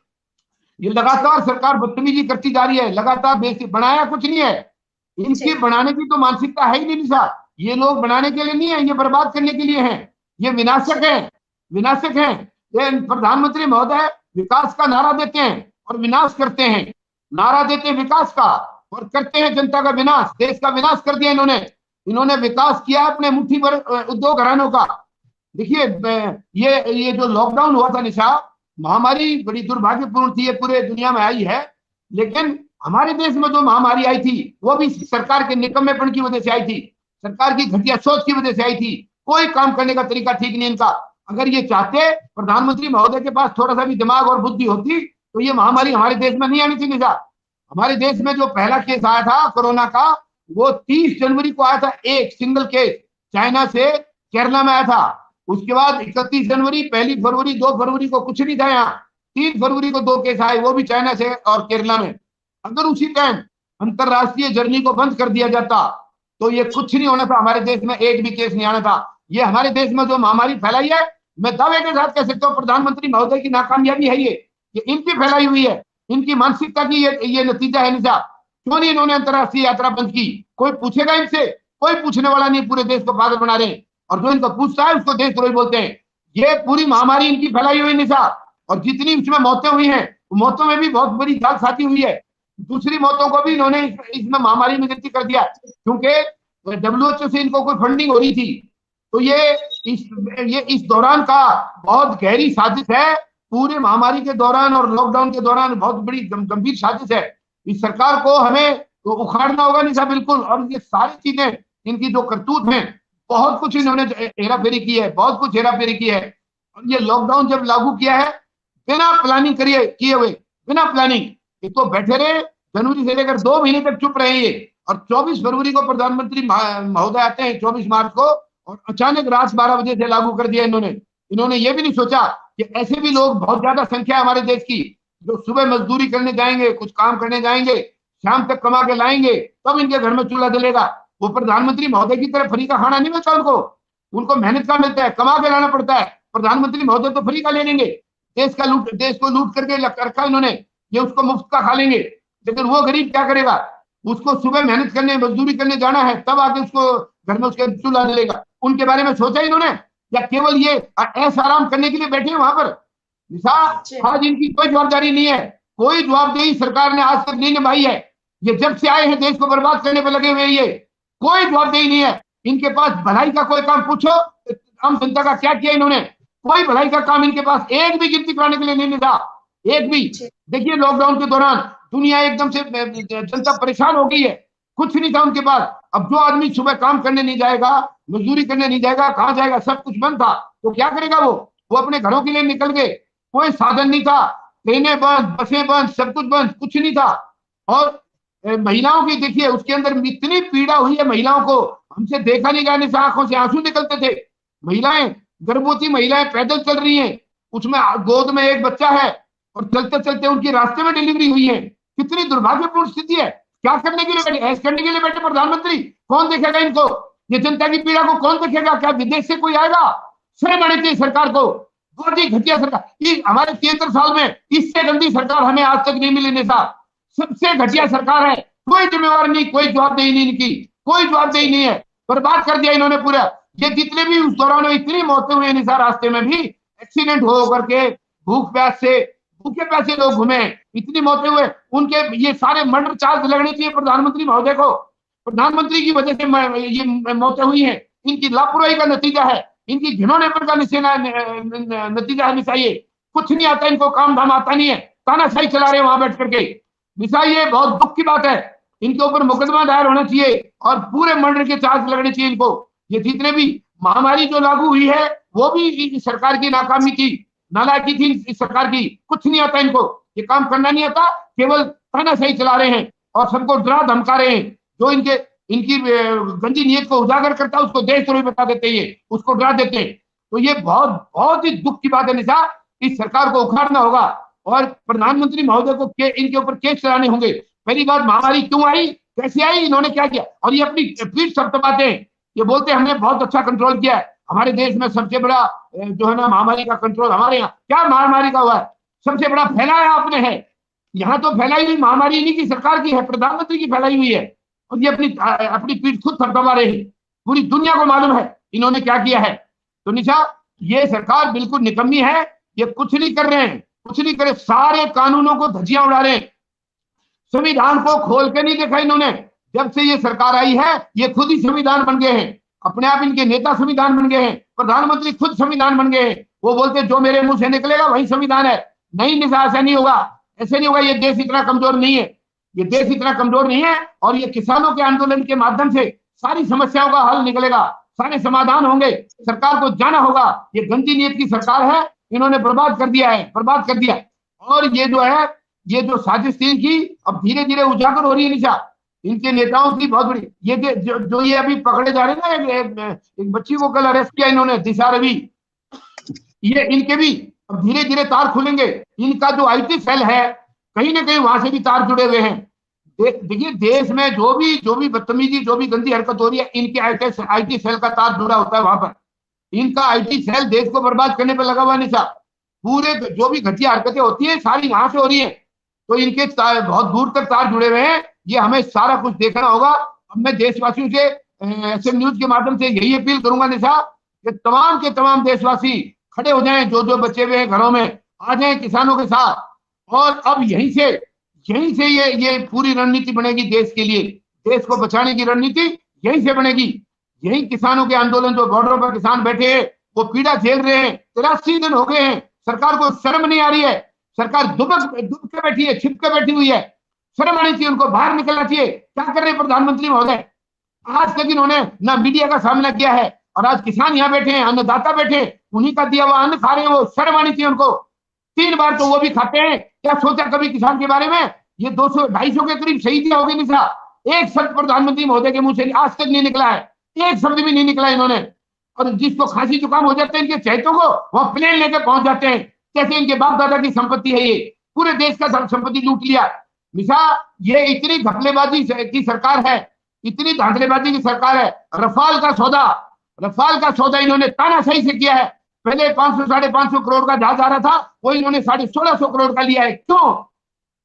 A: ये लगातार सरकार बदतमीजी करती जा रही है, लगातार देश बनाया कुछ नहीं है। इनकी बनाने की तो मानसिकता है ही नहीं निशा। ये लोग बनाने के लिए नहीं है, ये बर्बाद करने के लिए हैं। ये विनाशक है, विनाशक है। ये प्रधानमंत्री महोदय विकास का नारा देते हैं और विनाश करते हैं। नारा देते हैं विकास का और करते हैं जनता का विनाश, देश का विनाश कर दिया इन्होंने। इन्होंने विकास किया अपने मुट्ठी भर उद्योग घरानों का। देखिए ये जो लॉकडाउन हुआ था निशा, महामारी बड़ी दुर्भाग्यपूर्ण थी, ये पूरे दुनिया में आई है, लेकिन हमारे देश में जो महामारी आई थी वो भी सरकार के निकम्मेपन की वजह से आई थी, सरकार की घटिया सोच की वजह से आई थी। कोई काम करने का तरीका ठीक नहीं इनका। अगर ये चाहते, प्रधानमंत्री महोदय के पास थोड़ा सा भी दिमाग और बुद्धि होती, तो ये महामारी हमारे देश में नहीं आनी थी निशा। हमारे देश में जो पहला केस आया था कोरोना का, वो 30 जनवरी को आया था, एक सिंगल केस चाइना से केरला में आया था। उसके बाद 31 जनवरी, 1 फरवरी, 2 फरवरी को कुछ नहीं था यहाँ। 3 फरवरी को 2 केस आए, वो भी चाइना से और केरला में। अगर उसी टाइम अंतरराष्ट्रीय जर्नी को बंद कर दिया जाता तो ये कुछ नहीं होना था, हमारे देश में एक भी केस नहीं आना था। ये हमारे देश में जो महामारी फैलाई है, मैं दावे के साथ कह सकता हूँ प्रधानमंत्री महोदय की नाकामयाबी है ये इनकी फैलाई हुई है, इनकी मानसिकता की ये नतीजा है निशा। क्यों नहीं इन्होंने अंतरराष्ट्रीय यात्रा बंद की? कोई पूछेगा इनसे? कोई पूछने वाला नहीं, पूरे देश को पागल बना रहे हैं, और जो इनको पूछता है उसको देशद्रोही बोलते हैं। ये पूरी महामारी इनकी फैलाई हुई निशा, और जितनी उसमें मौतें हुई हैं, मौतों में भी बहुत बड़ी जालसाजी हुई है। दूसरी मौतों को भी इन्होंने इसमें महामारी में गिनती कर दिया, क्योंकि WHO से इनको कोई फंडिंग हो रही थी। तो ये इस दौरान का बहुत गहरी साजिश है, पूरे महामारी के दौरान और लॉकडाउन के दौरान बहुत बड़ी गंभीर साजिश है। इस सरकार को हमें उखाड़ना होगा निशा, बिल्कुल। और ये सारी चीजें, इनकी जो करतूत है, बहुत कुछ इन्होंने हेरा फेरी की है, बहुत कुछ हेरा फेरी की है। और ये लॉकडाउन जब लागू किया है बिना प्लानिंग किए हुए, बिना प्लानिंग, ये तो बैठे रहे जनवरी से लेकर 2 महीने तक चुप रहे ये। और 24 फरवरी को प्रधानमंत्री महोदय आते हैं, 24 मार्च को, और अचानक रात 12 बजे से लागू कर दिया इन्होंने ये भी नहीं सोचा कि ऐसे भी लोग बहुत ज्यादा संख्या है हमारे देश की, जो सुबह मजदूरी करने जाएंगे, कुछ काम करने जाएंगे, शाम तक कमा के लाएंगे, तब इनके घर में चूल्हा जलेगा। वो प्रधानमंत्री महोदय की तरह फ्री का खाना नहीं मिलता उनको मेहनत का मिलता है, कमा के लाना पड़ता है। प्रधानमंत्री महोदय तो फ्री का ले लेंगे, देश को लूट करके रखा इन्होंने, ये उसको मुफ्त का खा लेंगे। लेकिन वो गरीब क्या करेगा? उसको सुबह मेहनत करने, मजदूरी करने जाना है, तब आके उसको घर में उसके चूल्हा जलेगा। उनके बारे में सोचा इन्होंने, या केवल ये ऐसा आराम करने के लिए बैठे हैं वहां पर? आज इनकी कोई जवाबदारी नहीं है, कोई जवाबदेही सरकार ने आज तक नहीं निभाई है। ये जब से आए हैं देश को बर्बाद करने पर लगे हुए, ये कोई जवाबदेही नहीं है इनके पास। भलाई का कोई काम पूछो आम जनता का क्या किया इन्होंने? कोई भलाई का काम इनके पास एक भी गिनती कराने के लिए नहीं था, एक भी। देखिए लॉकडाउन के दौरान दुनिया एकदम से, जनता परेशान हो गई है, कुछ नहीं था उनके पास। अब जो आदमी सुबह काम करने नहीं जाएगा, मजदूरी करने नहीं जाएगा, कहां जाएगा? सब कुछ बंद था, तो क्या करेगा वो अपने घरों के लिए निकल गए। कोई साधन नहीं था, ट्रेनें बंद, बसें बंद, सब कुछ बंद, कुछ नहीं था। और महिलाओं की देखिए, उसके अंदर इतनी पीड़ा हुई है महिलाओं को, हमसे देखा नहीं गया, से आंखों से आंसू निकलते थे। महिलाएं, गर्भवती महिलाएं पैदल चल रही हैं, उसमें गोद में एक बच्चा है, और चलते चलते उनकी रास्ते में डिलीवरी हुई है। कितनी दुर्भाग्यपूर्ण स्थिति है। क्या करने के लिए बैठे? ऐसे करने के लिए बैठे प्रधानमंत्री? कौन देखेगा इनको? ये जनता की पीड़ा को कौन देखेगा? क्या विदेश से कोई आएगा? शर्म आनी चाहिए सरकार को। बहुत ही घटिया सरकार, हमारे 73 साल में इससे गंदी सरकार हमें आज तक नहीं मिली निशा। सबसे घटिया सरकार है, कोई जिम्मेवार नहीं, कोई जवाबदेही नहीं इनकी, कोई जवाबदेही नहीं है। बर्बाद कर दिया इन्होंने पूरा। ये जितने भी उस दौरान इतनी मौतें हुई निशा, रास्ते में भी एक्सीडेंट हो करके, भूख प्यास से, भूखे प्यासे लोग घूमे, इतनी मौतें हुए। उनके ये सारे मर्डर चार्ज लगने चाहिए प्रधानमंत्री महोदय को। प्रधानमंत्री की वजह से ये मौतें हुई हैं, इनकी लापरवाही का नतीजा है, इनकी घिनौनेपन का नतीजा है निशा। ये कुछ नहीं आता इनको, काम धाम आता नहीं है, तानाशाही चला रहे वहां बैठ करके निशा। ये बहुत दुख की बात है, इनके ऊपर मुकदमा दायर होना चाहिए और पूरे मर्डर के चार्ज लगने चाहिए इनको। ये जितने भी महामारी जो लागू हुई है वो भी सरकार की नाकामी थी, नालायकी थी इस सरकार की। कुछ नहीं आता इनको, ये काम करना नहीं आता, केवल तानाशाही चला रहे हैं और सबको डरा धमका रहे हैं। जो इनकी गंदी नीयत को उजागर करता है उसको देशद्रोही बता देते हैं, उसको डरा देते हैं। तो ये बहुत बहुत ही दुख की बात है निशा। इस सरकार को उखाड़ना होगा और प्रधानमंत्री महोदय को इनके ऊपर केस चलाने होंगे। पहली बात, महामारी क्यों आई, कैसे आई, इन्होंने क्या किया? और ये अपनी पीठ थपथपाते हैं, ये बोलते हैं हमने बहुत अच्छा कंट्रोल किया है, हमारे देश में सबसे बड़ा जो है ना महामारी का कंट्रोल हमारे यहाँ। क्या महामारी का हुआ है? सबसे बड़ा फैलाया आपने है। यहाँ तो फैलाई हुई महामारी इन्हीं की सरकार की है, प्रधानमंत्री की फैलाई हुई है, और ये अपनी पीठ खुद थपथपा रहे हैं। पूरी दुनिया को मालूम है इन्होंने क्या किया है। तो निशा, ये सरकार बिल्कुल निकम्मी है, ये कुछ नहीं कर रहे हैं, कुछ नहीं करे, सारे कानूनों को धज्जियां उड़ा रहे हैं, संविधान को खोल के नहीं देखा इन्होंने। जब से ये सरकार आई है ये खुद ही संविधान बन गए हैं, अपने आप इनके नेता संविधान बन गए हैं, प्रधानमंत्री खुद संविधान बन गए हैं। वो बोलते जो मेरे मुंह से निकलेगा वही संविधान है। नहीं निशा, ऐसा नहीं होगा, ऐसे नहीं होगा। ये देश इतना कमजोर नहीं है, ये देश इतना कमजोर नहीं है। और ये किसानों के आंदोलन के माध्यम से सारी समस्याओं का हल निकलेगा, सारे समाधान होंगे। सरकार को जाना होगा, ये गंदी नीयत की सरकार है, इन्होंने बर्बाद कर दिया है, बर्बाद कर दिया। और ये जो है, ये जो साजिश थी इनकी अब धीरे धीरे उजागर हो रही है निशा, इनके नेताओं की बहुत बड़ी। ये जो ये अभी पकड़े जा रहे हैं ना, एक बच्ची को कल अरेस्ट किया इन्होंने, दिशा रवि, ये इनके भी अब धीरे धीरे तार खुलेंगे। इनका जो आईटी सेल है कहीं ना कहीं वहां से भी तार जुड़े हुए हैं। देखिए देश में जो भी बदतमीजी, जो भी गंदी हरकत हो रही है, इनके आईटी सेल का तार जुड़ा होता है वहां पर। इनका आईटी सेल देश को बर्बाद करने पर लगा हुआ निशा। पूरे जो भी घटिया हरकतें होती है सारी वहां से हो रही है, तो इनके बहुत दूर तक तार जुड़े हुए हैं। ये हमें सारा कुछ देखना होगा। अब मैं देशवासियों से एसएम न्यूज के माध्यम से यही अपील करूंगा निशा कि तमाम के तमाम देशवासी खड़े हो जाएं, जो बचे हुए हैं घरों में आ जाएं किसानों के साथ। और अब यहीं से ये पूरी रणनीति बनेगी देश के लिए, देश को बचाने की रणनीति यहीं से बनेगी। यही किसानों के आंदोलन, जो बॉर्डरों पर किसान बैठे हैं वो पीड़ा झेल रहे हैं, 83 दिन हो गए हैं, सरकार को शर्म नहीं आ रही है। सरकार दुब के बैठी है, छिप के बैठी हुई है। शर्म आनी चाहिए उनको, बाहर निकलना चाहिए। क्या कर रहे हैं प्रधानमंत्री महोदय? आज तक इन्होंने ना मीडिया का सामना किया है, और आज किसान यहाँ बैठे हैं, अन्नदाता बैठे, उन्हीं का दिया हुआ अन्न खा रहे हैं वो। शर्म आनी चाहिए उनको। 3 बार तो वो भी खाते हैं। क्या सोचा कभी किसान के बारे में? ये 200-250 के करीब शहीद हो गए निशा, एक शब्द प्रधानमंत्री महोदय के मुंह से आज तक नहीं निकला है, एक शब्द भी नहीं निकला इन्होंने। और जिसको खांसी जुकाम हो जाते हैं इनके चहेतों को, वह प्लेन लेकर पहुंच जाते हैं, जैसे इनके बाप दादा की संपत्ति है, ये पूरे देश का संपत्ति लूट लिया। निशा, ये इतनी घपलेबाजी की सरकार है, इतनी धांधलेबाजी की सरकार है। रफाल का सौदा इन्होंने तानाशाही से किया है। पहले 500-550 करोड़ का जहाज आ रहा था, वो इन्होंने 1650 करोड़ का लिया है। क्यों,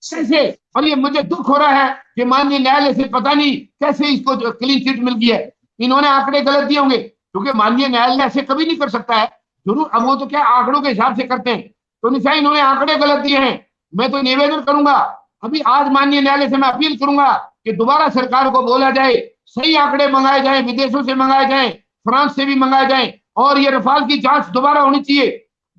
A: कैसे? और ये मुझे दुख हो रहा है कि माननीय न्यायालय से पता नहीं कैसे इसको क्लीन चिट मिल गई है। इन्होंने आंकड़े गलत दिए होंगे, क्योंकि माननीय न्यायालय ऐसे कभी नहीं कर सकता है जरूर। अब वो तो क्या आंकड़ों के हिसाब से करते हैं, तो निशा इन्होंने आंकड़े गलत दिए हैं। मैं तो निवेदन करूंगा, अभी आज माननीय न्यायालय से मैं अपील करूंगा कि दोबारा सरकार को बोला जाए, सही आंकड़े मंगाए जाए, विदेशों से मंगाए जाए, फ्रांस से भी मंगाए जाए, और ये रफाल की जांच दोबारा होनी चाहिए,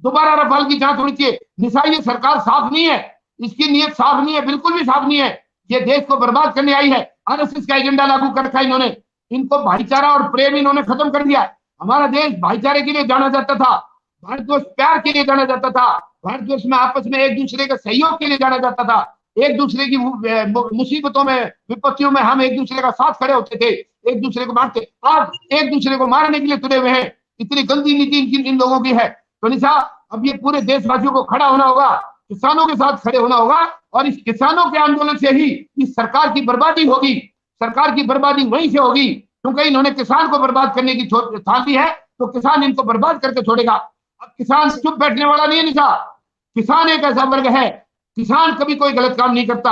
A: दोबारा रफाल की जांच होनी चाहिए। निशा, ये सरकार साफ नहीं है, इसकी नीयत साफ नहीं है, बिल्कुल भी साफ नहीं है। ये देश को बर्बाद करने आई है। आरएसएस का एजेंडा लागू कर रखा है इन्होंने। इनको भाईचारा और प्रेम इन्होंने खत्म कर दिया। हमारा देश भाईचारे के लिए जाना जाता था, भारतवर्ष प्यार के लिए जाना जाता था, भारतवर्ष में आपस में एक दूसरे के सहयोग के लिए जाना जाता था। एक दूसरे की मुसीबतों में, विपत्तियों में हम एक दूसरे का साथ खड़े होते थे, एक दूसरे को मारते। आज एक दूसरे को मारने के लिए तुले हुए हैं। इतनी गंदी नीति इन लोगों की है। तो निशा, अब ये पूरे देशवासियों को खड़ा होना होगा, किसानों के साथ खड़े होना होगा, और इस किसानों के आंदोलन से ही इस सरकार की बर्बादी होगी। सरकार की बर्बादी वहीं से होगी, क्योंकि इन्होंने किसान को बर्बाद करने की ठान ली है, तो किसान इनको बर्बाद करके छोड़ेगा। अब किसान चुप बैठने वाला नहीं है निशा। किसान एक ऐसा वर्ग है, किसान कभी कोई गलत काम नहीं करता,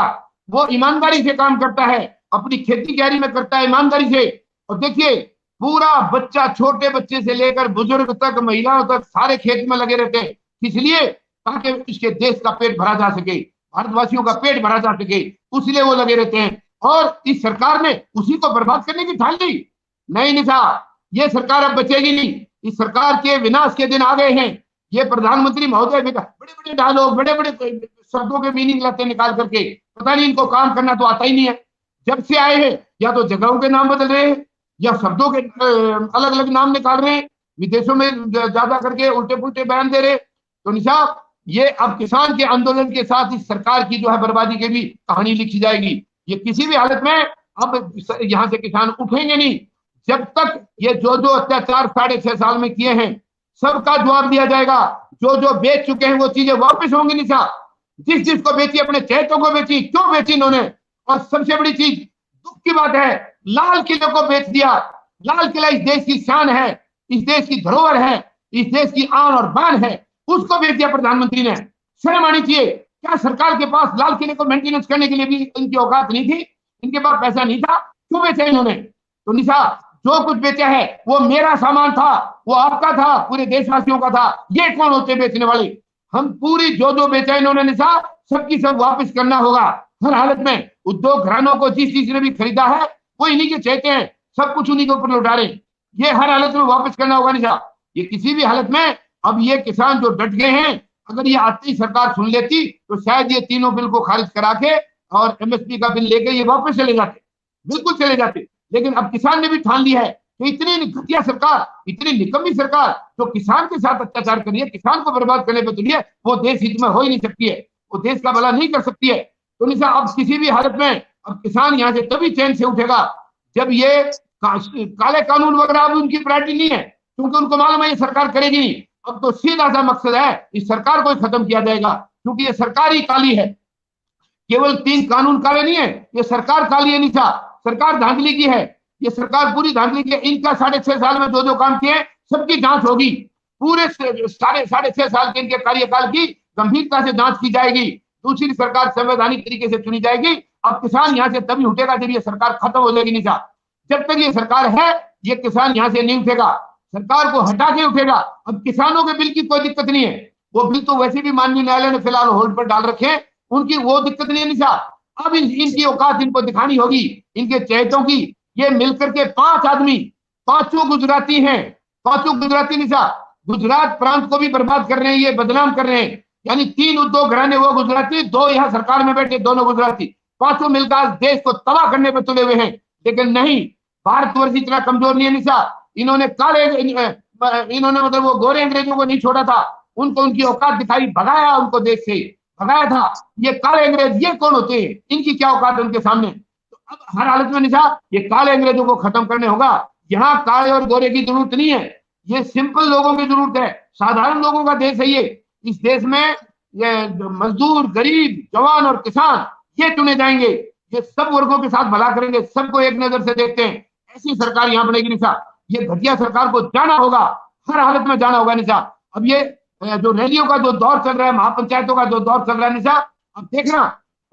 A: वो ईमानदारी से काम करता है, अपनी खेती क्यारी में करता है ईमानदारी से। और देखिए, पूरा बच्चा, छोटे बच्चे से लेकर बुजुर्ग तक, महिलाओं तक, सारे खेत में लगे रहते हैं। इसलिए ताकि इसके देश का पेट भरा जा सके, भारतवासियों का पेट भरा जा सके, उसलिए वो लगे रहते हैं। और इस सरकार ने उसी को बर्बाद करने की ठान ली। नहीं निशा, ये सरकार अब बचेगी नहीं। इस सरकार के विनाश के दिन आ गए हैं। ये प्रधानमंत्री महोदय बड़े बड़े डायलॉग, बड़े बड़े शब्दों के मीनिंग लाते निकाल करके, पता नहीं इनको काम करना तो आता ही नहीं है। जब से आए हैं या तो जगहों के नाम बदल रहे हैं, या शब्दों के अलग अलग नाम निकाल रहे हैं, विदेशों में ज्यादा करके उल्टे पुल्टे बयान दे रहे। तो निशा, ये अब किसान के आंदोलन के साथ इस सरकार की जो है बर्बादी की भी कहानी लिखी जाएगी। ये किसी भी हालत में अब यहाँ से किसान उठेंगे नहीं, जब तक ये जो अत्याचार 6.5 साल में किए हैं सबका जवाब दिया जाएगा। जो बेच चुके हैं वो चीजें वापस होंगी निशा। जिसको बेची, अपने चहेतों को बेची, क्यों बेची इन्होंने? और सबसे बड़ी चीज, दुख की बात है, लाल किले को बेच दिया। लाल किला इस देश की शान है, इस देश की धरोहर है, इस देश की आन और बान है, उसको बेच दिया प्रधानमंत्री ने। शर्म आनी चाहिए। क्या सरकार के पास लाल किले को मेंटेनेंस करने के लिए भी इनकी औकात नहीं थी? इनके पास पैसा नहीं था? क्यों बेचा इन्होंने? तो निशा, जो कुछ बेचा है वो मेरा सामान था, वो आपका था, पूरे देशवासियों का था। ये कौन होते बेचने वाले? हम पूरी जो बेचा इन्होंने निशा, सबकी सब वापस करना होगा। हर हालत में उद्योग घरानों को जिस चीज ने भी खरीदा है वो इन्हीं के चहेते हैं, सब कुछ उन्हीं के ऊपर लौटा रहे हैं। ये हर हालत में वापस करना होगा निशा, ये किसी भी हालत में। अब ये किसान जो डट गए हैं, अगर ये आते ही सरकार सुन लेती तो शायद ये तीनों बिल को खारिज करा के और एमएसपी का बिल लेके ये वापस चले जाते, बिल्कुल चले जाते। लेकिन अब किसान ने भी ठान लिया है कि इतनी घटिया सरकार, इतनी निकम्मी सरकार जो किसान के साथ अत्याचार कर रही है, किसान को बर्बाद करने पर तुली है, वो देश हित में हो ही नहीं सकती है, वो देश का भला नहीं कर सकती है। तो निशा अब किसी भी हालत में अब किसान यहाँ से तभी चैन से उठेगा जब ये काले कानून वगैरह अब उनकी प्रायोरिटी नहीं है, क्योंकि उनको मालूम है ये सरकार करेगी नहीं। अब तो सीधा सा मकसद है इस सरकार को खत्म किया जाएगा, क्योंकि ये सरकार ही काली है। केवल 3 कानून काले नहीं है, ये सरकार काली है निशा, सरकार धांधली की है, ये सरकार पूरी धांधली की है। इनका 6.5 साल में जो काम किए सबकी जांच होगी, पूरे 6.5 साल के इनके कार्यकाल की गंभीरता से जांच की जाएगी। दूसरी सरकार संवैधानिक तरीके से चुनी जाएगी। अब किसान यहाँ से तभी उठेगा जब ये सरकार खत्म हो जाएगी निशा। जब तक ये सरकार है ये किसान यहाँ से नहीं उठेगा, सरकार को हटा के उठेगा। अब किसानों के बिल की कोई दिक्कत नहीं है, वो बिल तो वैसे भी माननीय न्यायालय ने फिलहाल होल्ड पर डाल रखे हैं, उनकी वो दिक्कत नहीं है निशा। अब इनकी औकात इनको दिखानी होगी, इनके चहेतों की। ये मिलकर के 5 आदमी, 5 गुजराती हैं, 5 गुजराती निशा गुजरात प्रांत को भी बर्बाद कर रहे हैं, ये बदनाम कर रहे हैं। यानी 3 उद्योग घराने वो गुजराती, 2 यहाँ सरकार में बैठे दोनों गुजराती, 5 मिलकर देश को तबाह करने पर तुले हुए हैं। लेकिन नहीं, भारतवर्ष इतना कमजोर नहीं है निशा। इन्होंने मतलब वो गोरे अंग्रेजों को नहीं छोड़ा था, उनको उनकी औकात दिखाई, भगाया उनको देश से, भगाया था। ये काले अंग्रेज ये कौन होते हैं, इनकी क्या औकात है उनके सामने। तो अब हर हालत में निशा ये काले अंग्रेजों को खत्म करने होगा। यहाँ काले और गोरे की जरूरत नहीं है, ये सिंपल लोगों की जरूरत है, साधारण लोगों का देश है ये। इस देश में ये मजदूर, गरीब, जवान और किसान ये चुने जाएंगे, ये सब वर्गों के साथ भला करेंगे, सबको एक नजर से देखते हैं। ऐसी सरकार यहाँ बनेगी निशा। ये घटिया सरकार को जाना होगा, हर हालत में जाना होगा निशा। अब ये जो रैलियों का जो दौर चल रहा है, महापंचायतों का जो दौर चल रहा है निशा, अब देखना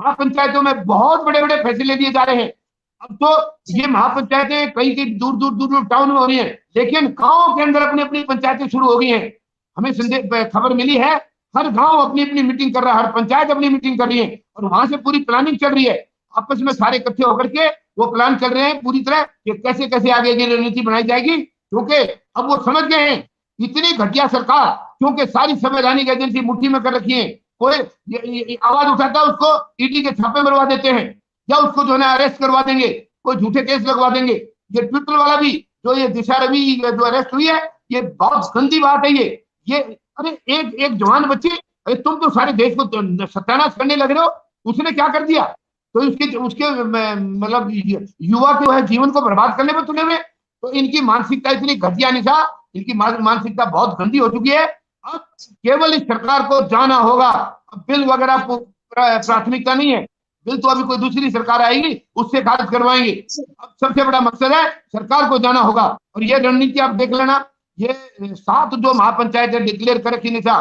A: महापंचायतों में बहुत बड़े बड़े फैसले लिए जा रहे हैं। अब तो ये महापंचायतें कई कई दूर दूर दूर दूर टाउन में हो रही है, लेकिन गांवों के अंदर अपनी अपनी पंचायतें शुरू हो गई हैं। हमें खबर मिली है, हर गांव अपनी अपनी मीटिंग कर रहा है, हर पंचायत अपनी मीटिंग कर रही है, और वहां से पूरी प्लानिंग चल रही है। आपस में सारे इकट्ठे होकर के वो प्लान कर रहे हैं पूरी तरह कि कैसे कैसे आगे की रणनीति बनाई जाएगी। क्योंकि अब वो समझ गए हैं इतनी घटिया सरकार, क्योंकि सारी संवैधानिक एजेंसी मुट्ठी में कर रखी है। कोई आवाज उठाता है उसको ईडी के छापे मरवा देते हैं, या उसको जो है अरेस्ट करवा देंगे, कोई झूठे केस लगवा देंगे। ये ट्विटर वाला भी जो ये दिशा रवि जो अरेस्ट हुई है, ये बहुत गंदी बात है। ये अरे एक जवान बच्ची, अरे तुम तो सारे देश को सत्यानाश करने लग रहे हो, उसने क्या कर दिया? तो उसके मतलब युवा के वह जीवन को बर्बाद करने में तुले हुए। तो इनकी मानसिकता इतनी घटिया निशा, इनकी मानसिकता बहुत गंदी हो चुकी है। अब केवल इस सरकार को जाना होगा। अब बिल वगैरह प्राथमिकता नहीं है, बिल तो अभी कोई दूसरी सरकार आएगी उससे खारिज करवाएंगे। अब सबसे बड़ा मकसद है सरकार को जाना होगा। और ये रणनीति आप देख लेना, ये 7 जो महापंचायत डिक्लेयर कर रखी निशा,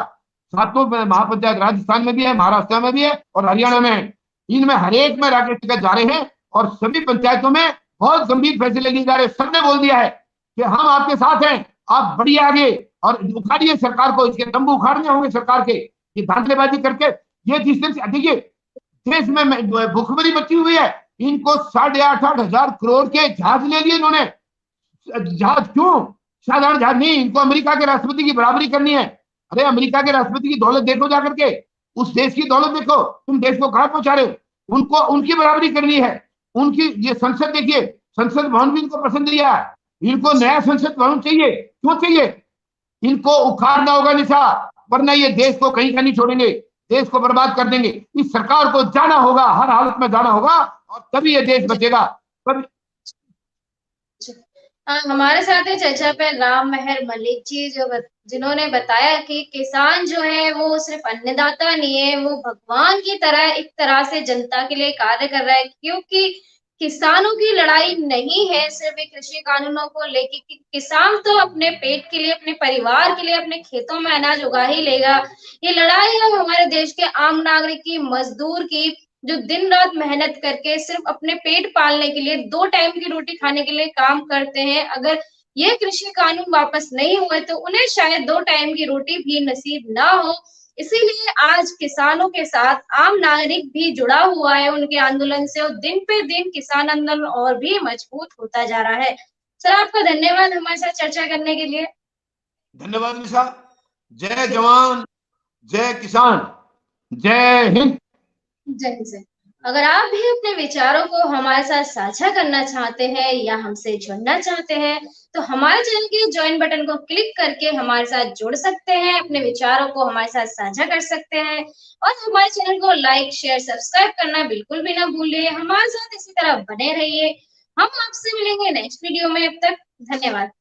A: 7 महापंचायत राजस्थान में भी है, महाराष्ट्र में भी है और हरियाणा में है। इनमें हर एक में राकेश टिकैत जा रहे हैं और सभी पंचायतों में बहुत गंभीर फैसले लिए जा रहे हैं। सबने बोल दिया है कि हम आपके साथ हैं, आप बढ़िए आगे और उखाड़िए सरकार को, इसके तंबू उखाड़ने होंगे सरकार के। ये धांधलेबाजी करके ये जिस दिन से देखिए देश में भूखमरी मची हुई है, इनको 8.5 हजार करोड़ के जहाज ले लिए इन्होंने। जहाज क्यों? साधारण जहाज नहीं, इनको अमेरिका के राष्ट्रपति की बराबरी करनी है। अरे अमेरिका के राष्ट्रपति की दौलत देखो जाकर के, उस देश की दौलत देखो, तुम देश को कहां पहुंचा रहे हो? उनको उनकी बराबरी करनी है। उनकी ये संसद देखिए, संसद भवन भी इनको पसंद नहीं आया, इनको नया संसद भवन चाहिए। क्यों चाहिए? इनको उखाड़ना होगा निशा, वरना ये देश को कहीं का नहीं छोड़ेंगे, देश को बर्बाद कर देंगे। इस सरकार को जाना होगा, हर हालत में जाना होगा, और तभी ये देश बचेगा।
B: हमारे साथ है चर्चा पे राम मेहर मलिक जी, जिन्होंने बताया कि किसान जो है वो सिर्फ अन्नदाता नहीं है, वो भगवान की तरह एक तरह से जनता के लिए कार्य कर रहा है। क्योंकि किसानों की लड़ाई नहीं है सिर्फ एक कृषि कानूनों को लेके कि किसान तो अपने पेट के लिए, अपने परिवार के लिए, अपने खेतों में अनाज उगा ही लेगा। ये लड़ाई है हमारे देश के आम नागरिक की, मजदूर की, जो दिन रात मेहनत करके सिर्फ अपने पेट पालने के लिए, 2 टाइम की रोटी खाने के लिए काम करते हैं। अगर ये कृषि कानून वापस नहीं हुए तो उन्हें शायद 2 टाइम की रोटी भी नसीब ना हो। इसीलिए आज किसानों के साथ आम नागरिक भी जुड़ा हुआ है उनके आंदोलन से, और दिन पे दिन किसान आंदोलन और भी मजबूत होता जा रहा है। सर, आपका धन्यवाद हमारे साथ चर्चा करने के लिए।
A: धन्यवाद निशा। जय जवान, जय किसान, जय हिंद।
B: जय हिंद सर। अगर आप भी अपने विचारों को हमारे साथ साझा करना चाहते हैं या हमसे जुड़ना चाहते हैं, तो हमारे चैनल के ज्वाइन बटन को क्लिक करके हमारे साथ जुड़ सकते हैं, अपने विचारों को हमारे साथ साझा कर सकते हैं, और हमारे चैनल को लाइक, शेयर, सब्सक्राइब करना बिल्कुल भी ना भूलिए। हमारे साथ इसी तरह बने रहिए। हम आपसे मिलेंगे नेक्स्ट वीडियो में। अब तक धन्यवाद।